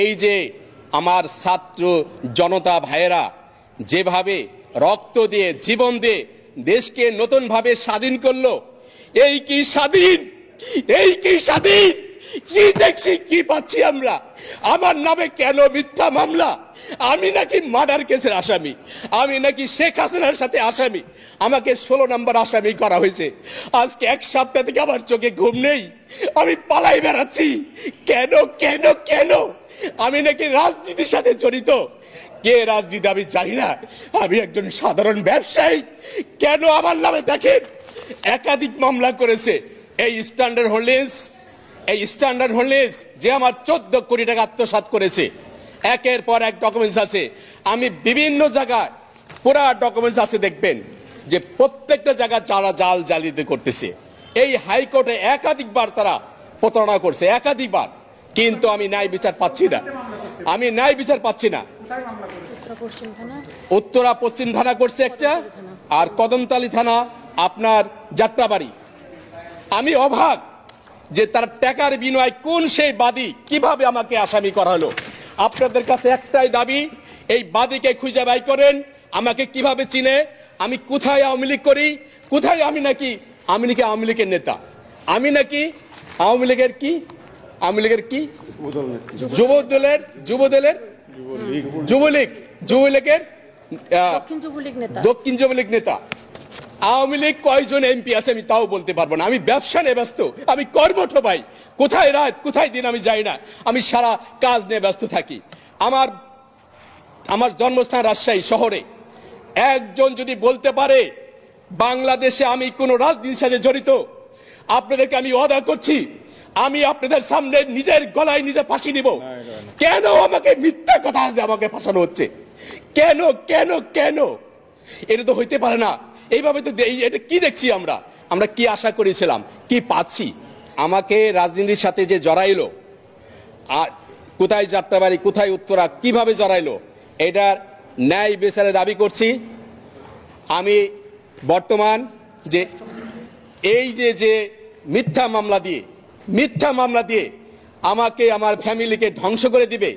এই যে আমার ছাত্র জনতা ভাইয়েরা যেভাবে রক্ত দিয়ে জীবন দিয়ে দেশকে নতুন ভাবে স্বাধীন করলো, এই কি স্বাধীন? এই কি স্বাধীন? কি দেখছি, কি পাচ্ছি আমরা? আমার নামে কেন মিথ্যা মামলা? আমি নাকি মার্ডার কেসের আসামি, আমি নাকি শেখ হাসিনার সাথে আসামি, আমাকে 16 নম্বর আসামি করা হয়েছে। আজকে এক সপ্তাহ থেকে আমার চোখে ঘুম নেই, আমি পালাই বেড়াচ্ছি। কেন কেন কেন? আমি নাকি রাজনীতির সাথে জড়িত। কে রাজনীতি আমি জানি না, আমি একজন সাধারণ ব্যবসায়ী। কেন আমার নামে দেখেন একাধিক মামলা করেছে এই স্ট্যান্ডার্ড হোল্ডিংস যে আমার 14 কোটি টাকা আত্মসাৎ করেছে। একের পর এক ডকুমেন্টস আছে, আমি বিভিন্ন জায়গায় পুরা ডকুমেন্টস আছে, দেখবেন যে প্রত্যেকটা জায়গায় যারা জাল জালিয়াতি করতেছে। এই হাইকোর্টে একাধিকবার তারা প্রতারণা করছে, একাধিকবার, কিন্তু আমি ন্যায় বিচার পাচ্ছি না। আমি ন্যায় বিচার পাচ্ছি না। উত্তরা পশ্চিম থানা করছে একটা, আর কদমতলী থানা আপনার যাত্রাবাড়ি। আমি অবাক যে তার টাকার বিনিময়ে কোন সেই বাদী কিভাবে আমাকে আসামি করা হলো। আপনাদের কাছে একটাই দাবি, এই বাদীকে খুঁজে বাই করেন। আমাকে কিভাবে চিনে, আমি কোথায় আওয়ামী লীগ করি, কোথায় আমি নাকি আওয়ামী লীগের নেতা, আমি নাকি আওয়ামী লীগের কি, আওয়ামী লীগের কি, যুবলীগের দক্ষিণ যুবলীগ নেতা। আওয়ামী লীগ কয়জন এমপি আছে আমি তাও বলতে পারবো না। আমি ব্যবসা নিয়ে ব্যস্ত, আমি কর্মঠ ভাই, কোথায় রাত কোথায় দিন আমি যাই না, আমি সারা কাজ নিয়ে ব্যস্ত থাকি। আমার জন্মস্থান রাজশাহী শহরে। একজন যদি বলতে পারে বাংলাদেশে আমি কোন রাজনীতির সাথে জড়িত, আপনাদেরকে আমি ওয়াদা করছি আমি আপনাদের সামনে নিজের গলায় নিজে ফাঁসি নিব। কেন আমাকে মিথ্যা কথা আমাকে ফাঁসানো হচ্ছে? কেন কেন কেন? এটা তো হইতে পারে না। এইভাবে তো এটা কি দেখছি আমরা কি আশা করেছিলাম, কি পাচ্ছি? আমাকে রাজনীতির সাথে যে জড়াইলো, কোথায় যাত্রাবাড়ি, কোথায় উত্তরা, কিভাবে জড়াইলো, এটার ন্যায় বিচারের দাবি করছি। আমি বর্তমান যে এই যে মিথ্যা মামলা দিয়ে আমাকে আমার ফ্যামিলিকে ধ্বংস করে দিবে,